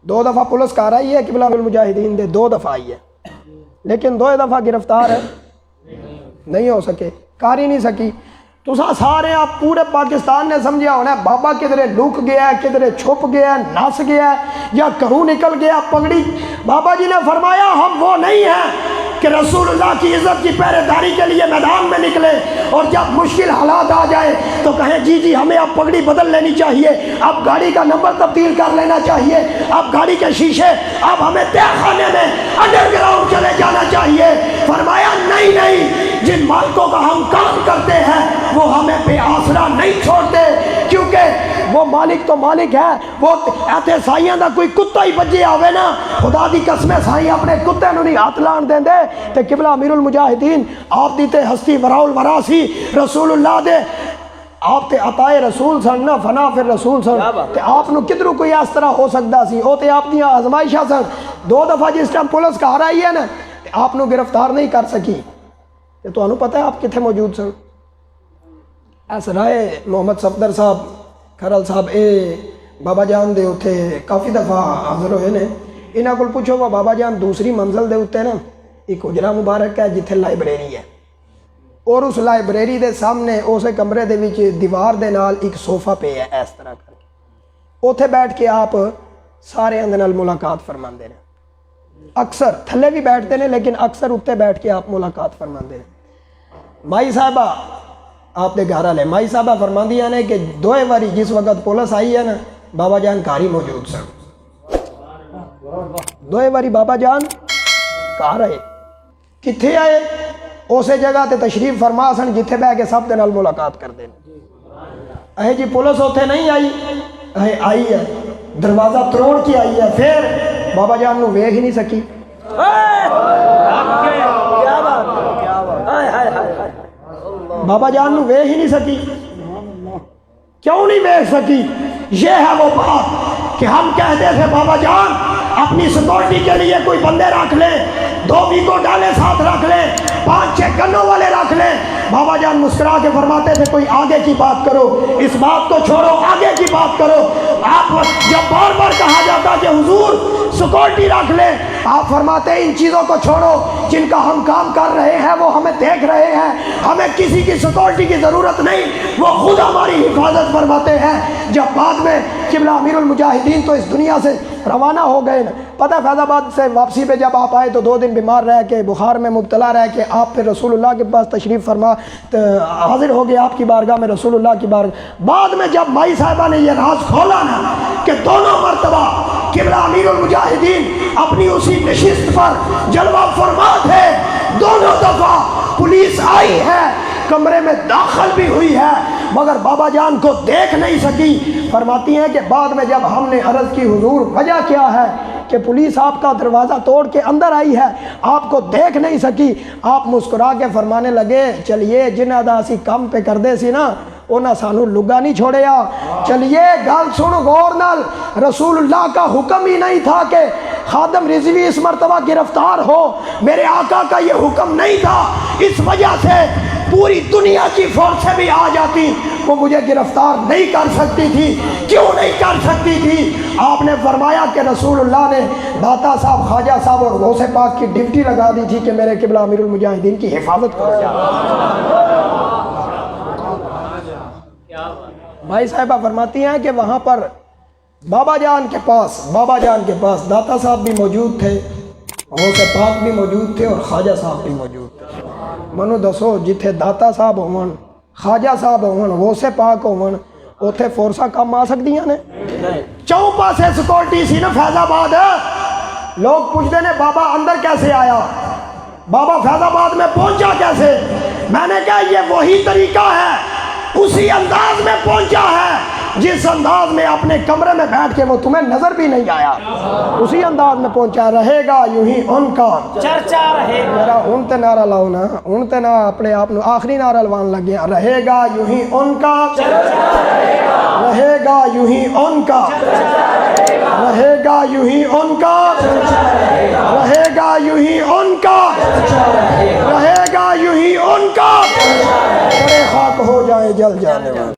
دو دفعہ police car آئی ہے قبلہ المجاہدین دے، 2 دفعہ آئی ہے، لیکن 2 دفعہ گرفتار ہے نہیں ہو سکے، کر ہی نہیں سکی۔ تو سارے آپ پورے پاکستان نے سمجھا ہونا ہے بابا کدھرے لک گیا ہے، کدھرے چھپ گیا ہے، نس گیا ہے، یا گھروں نکل گیا پگڑی۔ بابا جی نے فرمایا ہم وہ نہیں ہیں کہ رسول اللہ کی عزت کی پہرے داری کے لیے میدان میں نکلے اور جب مشکل حالات آ جائے تو کہیں جی ہمیں اب پگڑی بدل لینی چاہیے، اب گاڑی کا نمبر تبدیل کر لینا چاہیے، اب گاڑی کے شیشے، اب ہمیں تہ خانے میں انڈر گراؤنڈ چلے جانا چاہیے۔ فرمایا نہیں، جن مالکوں کا ہم کام کرتے ہیں وہ ہمیں بے آسرا نہیں چھوڑتے، کیونکہ وہ مالک تو مالک ہے۔ وہ ایتے سائیاں دا کوئی کتا ہی بجے آوے نا، خدا دی قسم سائی اپنے کتے نو نہیں ہاتھ لان دیں دے تے قبلہ امیر المجاہدین آپ دی تے ہستی وراء الورا سی، رسول اللہ دے آپ تے عطائے رسول سن نا، فنا پھر رسول سن تے آپ نو کدھروں کوئی اس طرح ہو سکتا سی، او تے آپ دیاں آزمائشاں سن۔ 2 دفعہ جس ٹائم پولیس کار آئی ہے نا تے آپ نو گرفتار نہیں کر سکی، تے تو انہوں پتہ ہے آپ کتھے موجود سن؟ ایس رائے محمد صفدر صاحب کھرل صاحب اے بابا جان دے اتھے کافی دفعہ حاضر ہوئے نے، انہاں کول پوچھو وہ بابا جان دوسری منزل دے اتے نا ایک حجرہ مبارک ہے جتھے لائبریری ہے، اور اس لائبریری دے سامنے اسے کمرے دے وچ دیوار دے نال ایک صوفہ پہ ہے اس طرح کر کے، اتھے بیٹھ کے آپ سارے اندر نال ملاقات فرماندے ہیں، اکثر تھلے بھی بیٹھتے ہیں لیکن اکثر اتنے بیٹھ کے آپ ملاقات فرماندے ہیں۔ مائی صاحبہ آپ دے گھر والے مائی صاحبہ فرماندیاں نے کہ 2 واری جس وقت پولیس آئی ہے نا بابا جان گھر ہی موجود سن، 2 واری بابا جان گھر آئے، کتھے آئے؟ اسے جگہ تے تشریف فرما سن جتھے بہ کے سب دے نال ملاقات کر دیں۔ اے جی پولیس اتھے نہیں آئی، اے آئی ہے، دروازہ تروڑ کے آئی ہے، پھر بابا جان نو ویکھ ہی نہیں سکی۔ بابا جان نو ویکھ ہی نہیں سکی، کیوں نہیں ویکھ سکی؟ یہ ہے وہ بات کہ ہم کہتے تھے بابا جان اپنی سیکورٹی کے لیے کوئی بندے رکھ لیں، 2 ویگو ڈالے ساتھ رکھ لیں، 5-6 گنوں والے رکھ لیں۔ بابا جان مسکرا کے فرماتے تھے کوئی آگے کی بات کرو، اس بات کو چھوڑو، آگے کی بات کرو۔ آپ جب بار بار کہا جاتا کہ حضور سیکورٹی رکھ لیں، آپ فرماتے ان چیزوں کو چھوڑو جن کا ہم کام کر رہے ہیں، وہ ہمیں دیکھ رہے ہیں، ہمیں کسی کی سیکورٹی کی ضرورت نہیں، وہ خود ہماری حفاظت فرماتے ہیں۔ جب بعد میں قبلہ امیر المجاہدین تو اس دنیا سے روانہ ہو گئے نا، پتہ فیض آباد سے واپسی پہ جب آپ آئے تو 2 دن بیمار رہ کے بخار میں مبتلا رہ کے آپ پھر رسول اللہ کے پاس تشریف فرما حاضر ہو گئے آپ کی بارگاہ میں، رسول اللہ کی بارگاہ۔ بعد میں جب مائی صاحبہ نے یہ راز کھولا نا کہ دونوں مرتبہ قبلہ امیر المجاہدین اپنی اسی نشست پر جلوہ فرما تھے، دونوں دفعہ پولیس آئی ہے، کمرے میں داخل بھی ہوئی ہے، مگر بابا جان کو دیکھ نہیں سکی۔ فرماتی ہیں کہ بعد میں جب ہم نے عرض کی حضور وجہ کیا ہے کہ پولیس آپ کا دروازہ توڑ کے اندر آئی ہے، آپ کو دیکھ نہیں سکی، آپ مسکرا کے فرمانے لگے چلیے جنہ دا اسی کم پہ کر دے سی نا انہاں سانو لگا نہیں چھوڑیا، چلیے گل سن غور نال، رسول اللہ کا حکم ہی نہیں تھا کہ خادم رضوی اس مرتبہ گرفتار ہو، میرے آقا کا یہ حکم نہیں تھا، اس وجہ سے پوری دنیا کی فورسیں بھی آ جاتی وہ مجھے گرفتار نہیں کر سکتی تھی۔ کیوں نہیں کر سکتی تھی؟ آپ نے فرمایا کہ رسول اللہ نے داتا صاحب، خواجہ صاحب اور غوث پاک کی ڈیوٹی لگا دی تھی کہ میرے قبلہ امیر المجاہدین کی حفاظت کرو جا۔ بھائی صاحبہ فرماتی ہیں کہ وہاں پر بابا جان کے پاس داتا صاحب بھی موجود تھے، غوث پاک بھی موجود تھے اور خواجہ صاحب بھی موجود تھے۔ منو دسو جتھے داتا صاحب ہون، خواجہ صاحب ہون، غوث پاک ہون، اوتھے فورساں کم آ سکدیاں نے؟ چوں پاسے سیکورٹی سی نا فیض آباد۔ لوگ پوچھتے نے بابا اندر کیسے آیا، بابا فیض آباد میں پہنچا کیسے؟ میں نے کہا یہ وہی طریقہ ہے، اسی انداز میں پہنچا ہے جس انداز میں اپنے کمرے میں بیٹھ کے وہ تمہیں نظر بھی نہیں آیا، اسی انداز میں پہنچا۔ رہے گا یوں ہی ان کا چرچا رہے گا، میرا ان تے نعرہ لاؤ نا، ان تے نہ اپنے آپ نو آخری نعرہ لوان لگ گیا۔ رہے گا یوں ہی ان کا چرچا رہے گا، رہے گا یوں ہی ان کا چرچا رہے گا، رہے گا یوں ہی ان کا چرچا رہے گا، رہے گا یوں ہی ان کا چرچا رہے گا، رہے گا یوں ہی ان کا چرچا رہے گا، خاک ہو جائے جل جانے والے۔